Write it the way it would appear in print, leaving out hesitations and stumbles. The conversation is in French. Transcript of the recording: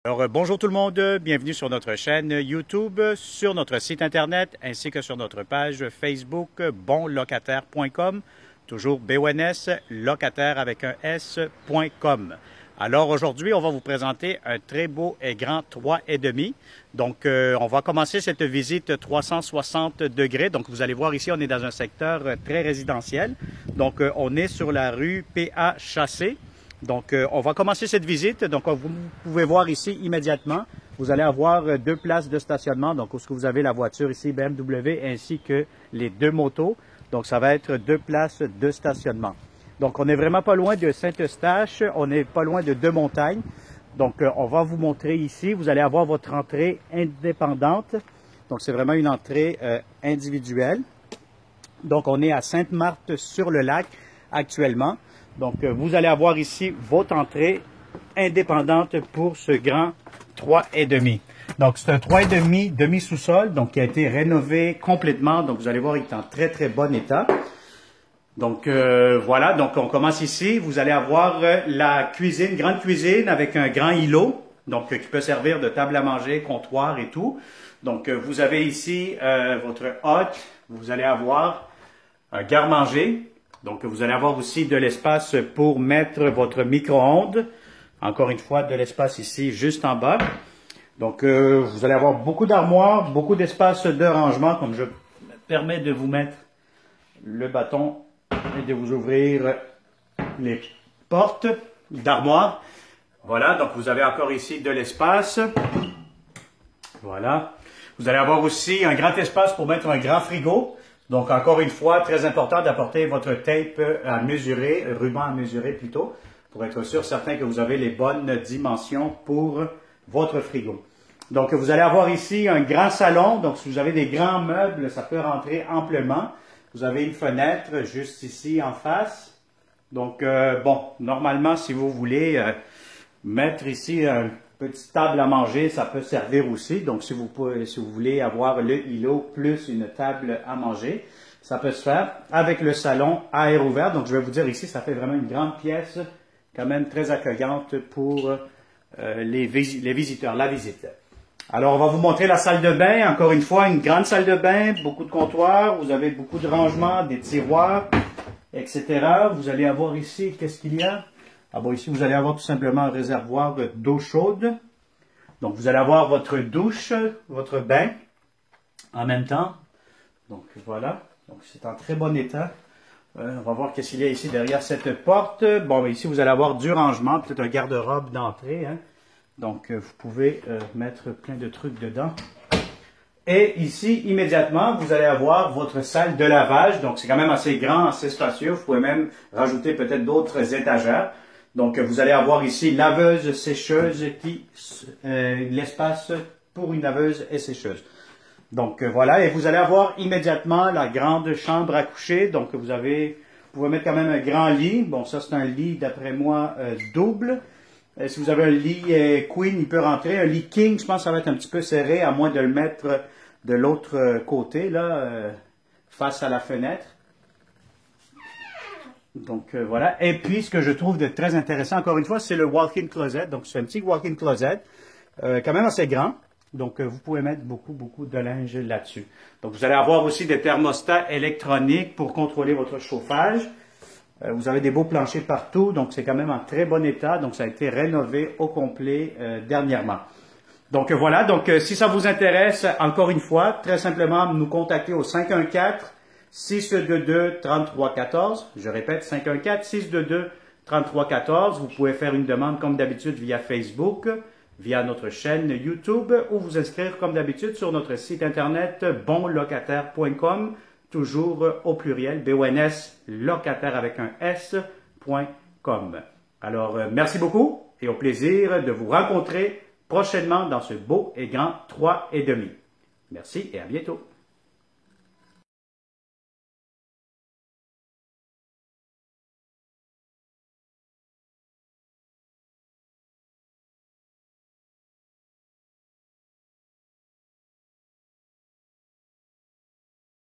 Alors, bonjour tout le monde, bienvenue sur notre chaîne YouTube, sur notre site internet ainsi que sur notre page Facebook bonlocataire.com, toujours BONS, locataire avec un S.com. Alors aujourd'hui, on va vous présenter un très beau et grand 3,5. Donc, on va commencer cette visite 360 degrés. Donc, vous allez voir ici, on est dans un secteur très résidentiel. Donc, on est sur la rue P.A. Chassé. Donc, on va commencer cette visite. Donc, vous pouvez voir ici immédiatement, vous allez avoir deux places de stationnement. Donc, où vous avez la voiture ici BMW ainsi que les deux motos. Donc, ça va être deux places de stationnement. Donc, on n'est vraiment pas loin de Saint-Eustache. On n'est pas loin de Deux-Montagnes. Donc, on va vous montrer ici. Vous allez avoir votre entrée indépendante. Donc, c'est vraiment une entrée individuelle. Donc, on est à Sainte-Marthe-sur-le-Lac actuellement. Donc, vous allez avoir ici votre entrée indépendante pour ce grand 3,5. Donc, c'est un 3,5 demi-sous-sol, donc qui a été rénové complètement. Donc, vous allez voir, il est en très, très bon état. Donc, voilà. Donc, on commence ici. Vous allez avoir la cuisine, grande cuisine avec un grand îlot, donc qui peut servir de table à manger, comptoir et tout. Donc, vous avez ici votre hotte. Vous allez avoir un garde-manger. Donc, vous allez avoir aussi de l'espace pour mettre votre micro-ondes. Encore une fois, de l'espace ici, juste en bas. Donc, vous allez avoir beaucoup d'armoires, beaucoup d'espace de rangement, comme je me permets de vous mettre le bâton et de vous ouvrir les portes d'armoire. Voilà, donc vous avez encore ici de l'espace. Voilà. Vous allez avoir aussi un grand espace pour mettre un grand frigo. Donc, encore une fois, très important d'apporter votre tape à mesurer, ruban à mesurer plutôt, pour être sûr, certain que vous avez les bonnes dimensions pour votre frigo. Donc, vous allez avoir ici un grand salon. Donc, si vous avez des grands meubles, ça peut rentrer amplement. Vous avez une fenêtre juste ici en face. Donc, bon, normalement, si vous voulez mettre ici une petite table à manger, ça peut servir aussi. Donc, si vous voulez avoir le îlot plus une table à manger, ça peut se faire avec le salon à air ouvert. Donc, je vais vous dire ici, ça fait vraiment une grande pièce, quand même très accueillante pour les visiteurs, la visite. Alors, on va vous montrer la salle de bain. Encore une fois, une grande salle de bain, beaucoup de comptoirs. Vous avez beaucoup de rangements, des tiroirs, etc. Vous allez avoir ici, qu'est-ce qu'il y a? Ah bon, ici, vous allez avoir tout simplement un réservoir d'eau chaude. Donc, vous allez avoir votre douche, votre bain en même temps. Donc, voilà. Donc, c'est en très bon état. On va voir qu'est-ce qu'il y a ici derrière cette porte. Bon, ici, vous allez avoir du rangement, peut-être un garde-robe d'entrée. Hein. Donc, vous pouvez mettre plein de trucs dedans. Et ici, immédiatement, vous allez avoir votre salle de lavage. Donc, c'est quand même assez grand, assez spacieux. Vous pouvez même rajouter peut-être d'autres étagères. Donc, vous allez avoir ici laveuse, sécheuse, l'espace pour une laveuse et sécheuse. Donc, voilà. Et vous allez avoir immédiatement la grande chambre à coucher. Donc, vous pouvez mettre quand même un grand lit. Bon, ça, c'est un lit, d'après moi, double. Si vous avez un lit queen, il peut rentrer. Un lit king, je pense que ça va être un petit peu serré, à moins de le mettre de l'autre côté, là, face à la fenêtre. Donc, voilà. Et puis, ce que je trouve de très intéressant, encore une fois, c'est le walk-in closet. Donc, c'est un petit walk-in closet, quand même assez grand. Donc, vous pouvez mettre beaucoup de linge là-dessus. Donc, vous allez avoir aussi des thermostats électroniques pour contrôler votre chauffage. Vous avez des beaux planchers partout. Donc, c'est quand même en très bon état. Donc, ça a été rénové au complet dernièrement. Donc, voilà. Donc, si ça vous intéresse, encore une fois, très simplement, nous contacter au 514-622-3314. Je répète, 514-622-3314. Vous pouvez faire une demande comme d'habitude via Facebook, via notre chaîne YouTube ou vous inscrire comme d'habitude sur notre site internet bonlocataire.com, toujours au pluriel, BONS, locataire avec un S.com. Alors, merci beaucoup et au plaisir de vous rencontrer prochainement dans ce beau et grand 3,5. Merci et à bientôt.